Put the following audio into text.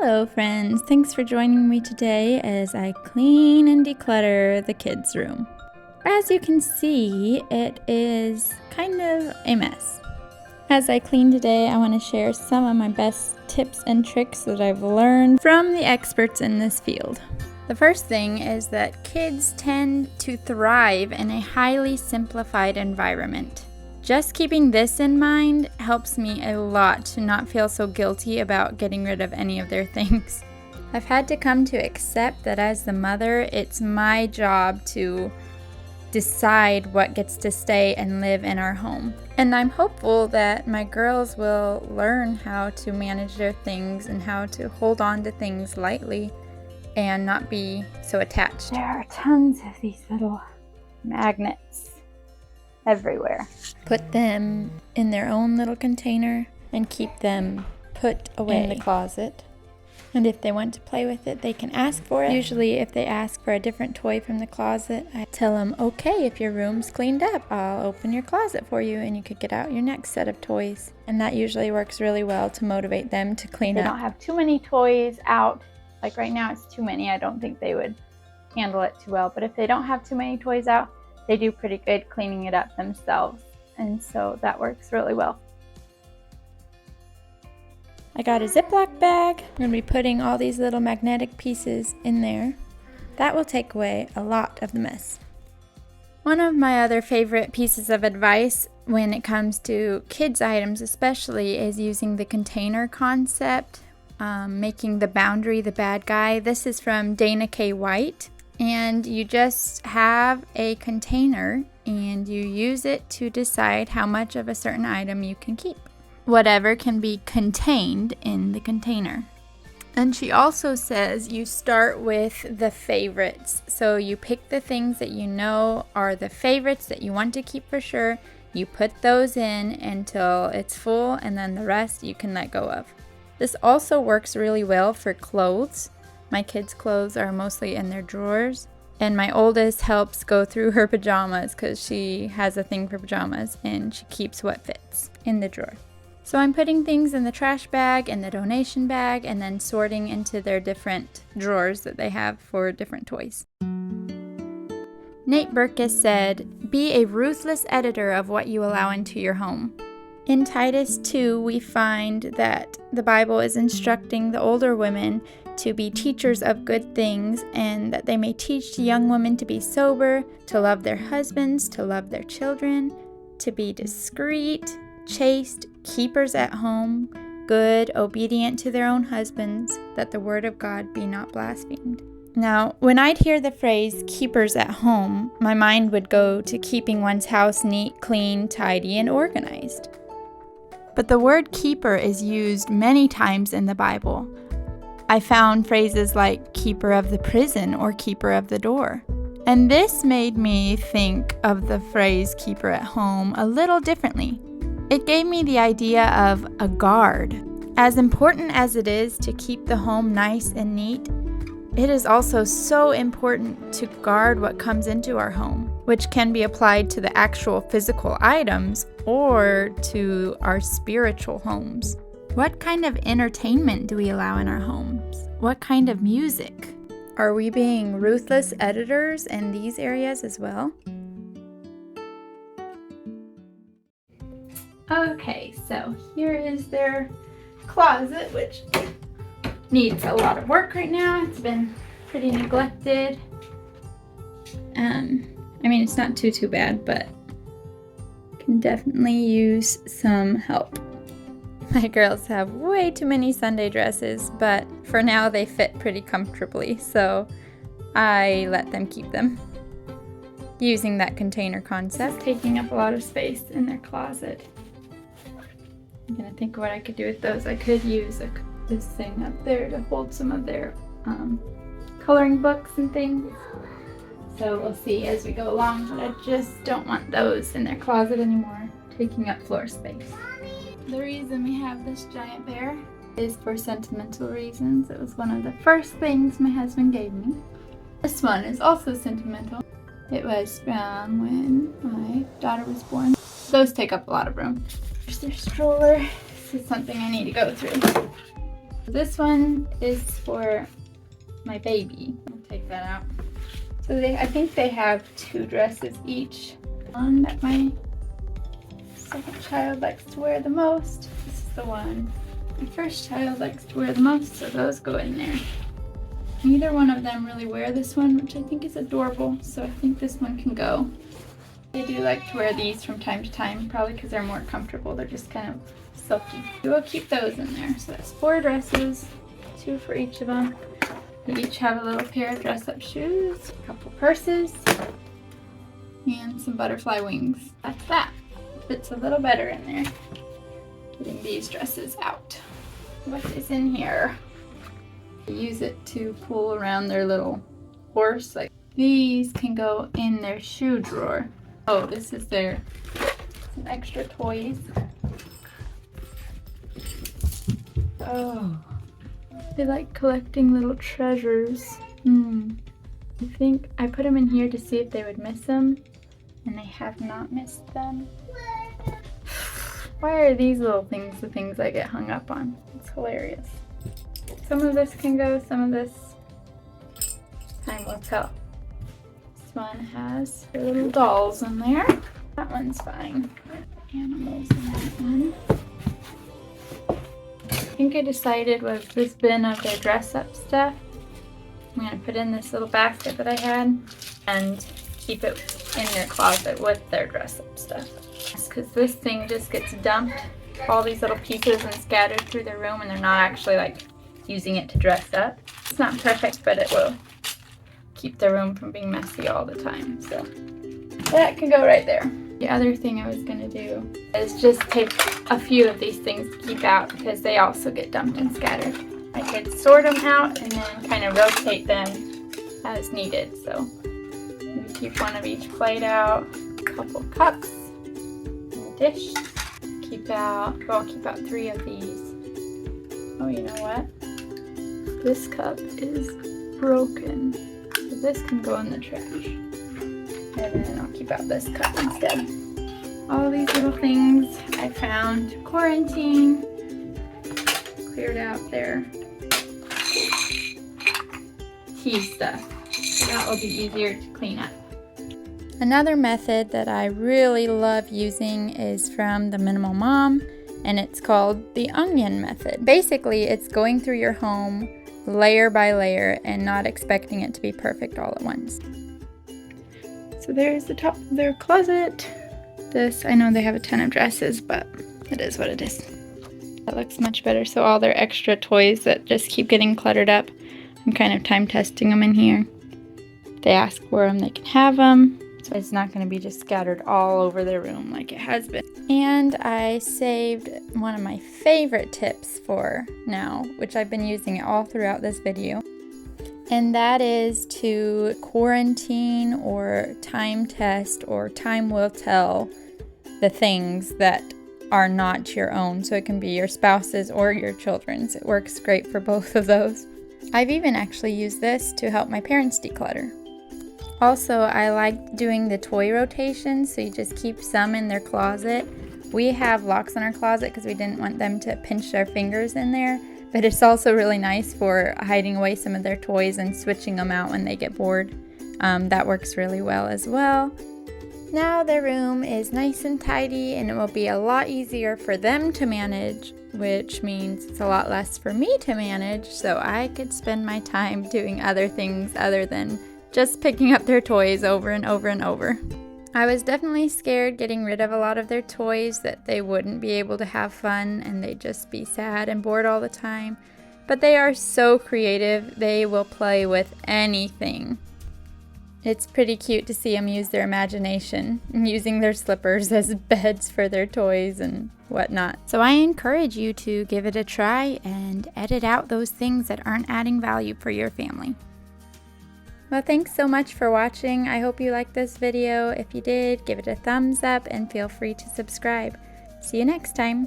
Hello friends, thanks for joining me today as I clean and declutter the kids' room. As you can see, it is kind of a mess. As I clean today, I want to share some of my best tips and tricks that I've learned from the experts in this field. The first thing is that kids tend to thrive in a highly simplified environment. Just keeping this in mind helps me a lot to not feel so guilty about getting rid of any of their things. I've had to come to accept that as the mother, it's my job to decide what gets to stay and live in our home. And I'm hopeful that my girls will learn how to manage their things and how to hold on to things lightly and not be so attached. There are tons of these little magnets everywhere. Put them in their own little container and keep them put away in the closet. And if they want to play with it, they can ask for it. Usually if they ask for a different toy from the closet, I tell them, okay, if your room's cleaned up, I'll open your closet for you and you could get out your next set of toys. And that usually works really well to motivate them to clean up. They don't have too many toys out. Like right now it's too many. I don't think they would handle it too well. But if they don't have too many toys out, they do pretty good cleaning it up themselves. And so that works really well. I got a Ziploc bag. I'm going to be putting all these little magnetic pieces in there. That will take away a lot of the mess. One of my other favorite pieces of advice when it comes to kids items especially is using the container concept, making the boundary the bad guy. This is from Dana K. White. And you just have a container and you use it to decide how much of a certain item you can keep. Whatever can be contained in the container. And she also says you start with the favorites. So you pick the things that you know are the favorites that you want to keep for sure. You put those in until it's full and then the rest you can let go of. This also works really well for clothes. My kids' clothes are mostly in their drawers, and my oldest helps go through her pajamas because she has a thing for pajamas and she keeps what fits in the drawer. So I'm putting things in the trash bag and the donation bag and then sorting into their different drawers that they have for different toys. Nate Berkus said, "Be a ruthless editor of what you allow into your home." In Titus 2, we find that the Bible is instructing the older women to be teachers of good things and that they may teach young women to be sober, to love their husbands, to love their children, to be discreet, chaste, keepers at home, good, obedient to their own husbands, that the word of God be not blasphemed. Now, when I'd hear the phrase keepers at home, my mind would go to keeping one's house neat, clean, tidy, and organized. But the word keeper is used many times in the Bible. I found phrases like keeper of the prison or keeper of the door. And this made me think of the phrase keeper at home a little differently. It gave me the idea of a guard. As important as it is to keep the home nice and neat, it is also so important to guard what comes into our home, which can be applied to the actual physical items or to our spiritual homes. What kind of entertainment do we allow in our homes? What kind of music? Are we being ruthless editors in these areas as well? Okay, so here is their closet, which needs a lot of work right now. It's been pretty neglected. It's not too bad, but can definitely use some help. My girls have way too many Sunday dresses, but for now they fit pretty comfortably, so I let them keep them. Using that container concept, taking up a lot of space in their closet. I'm gonna think what I could do with those. I could use this thing up there to hold some of their coloring books and things. So we'll see as we go along, but I just don't want those in their closet anymore, taking up floor space. The reason we have this giant bear is for sentimental reasons. It was one of the first things my husband gave me. This one is also sentimental. It was from when my daughter was born. Those take up a lot of room. There's their stroller. This is something I need to go through. This one is for my baby. I'll take that out. So I think they have 2 dresses each. One that my second child likes to wear the most. This is the one my first child likes to wear the most, so those go in there. Neither one of them really wear this one, which I think is adorable, so I think this one can go. They do like to wear these from time to time, probably because they're more comfortable. They're just kind of silky. We'll keep those in there. So that's 4 dresses, 2 for each of them. They each have a little pair of dress-up shoes, a couple purses, and some butterfly wings. That's that. Fits a little better in there. Getting these dresses out. What is in here? They use it to pull around their little horse. Like these can go in their shoe drawer. Oh, this is some extra toys. Oh, they like collecting little treasures. I think I put them in here to see if they would miss them, and they have not missed them. Why are these little things the things I get hung up on? It's hilarious. Some of this can go, some of this time will tell. This one has her little dolls in there. That one's fine. Animals in that one. I think I decided was this bin of their dress-up stuff. I'm going to put in this little basket that I had and keep it in their closet with their dress-up stuff. Because this thing just gets dumped, all these little pieces, and scattered through the room, and they're not actually like using it to dress up. It's not perfect, but it will keep the room from being messy all the time. So that can go right there. The other thing I was going to do is just take a few of these things to keep out because they also get dumped and scattered. I could sort them out and then kind of rotate them as needed. So maybe keep one of each plate out, a couple cups, and a dish. I'll keep out 3 of these. Oh, you know what? This cup is broken. So this can go in the trash. And then I'll keep out this cup instead. All these little things I found quarantine. Cleared out their tea stuff. So that will be easier to clean up. Another method that I really love using is from the Minimal Mom, and it's called the onion method. Basically, it's going through your home layer by layer and not expecting it to be perfect all at once. So there's the top of their closet. This, I know they have a ton of dresses, but it is what it is. That looks much better. So all their extra toys that just keep getting cluttered up, I'm kind of time testing them in here. If they ask for them, they can have them. So it's not going to be just scattered all over their room like it has been. And I saved one of my favorite tips for now, which I've been using all throughout this video. And that is to quarantine or time test or time will tell the things that are not your own. So it can be your spouse's or your children's. It works great for both of those. I've even actually used this to help my parents declutter. Also, I like doing the toy rotation, so you just keep some in their closet. We have locks on our closet because we didn't want them to pinch their fingers in there, but it's also really nice for hiding away some of their toys and switching them out when they get bored. That works really well as well. Now their room is nice and tidy, and it will be a lot easier for them to manage, which means it's a lot less for me to manage, so I could spend my time doing other things other than just picking up their toys over and over and over. I was definitely scared getting rid of a lot of their toys, that they wouldn't be able to have fun and they'd just be sad and bored all the time. But they are so creative, they will play with anything. It's pretty cute to see them use their imagination, using their slippers as beds for their toys and whatnot. So I encourage you to give it a try and edit out those things that aren't adding value for your family. Well, thanks so much for watching. I hope you liked this video. If you did, give it a thumbs up and feel free to subscribe. See you next time.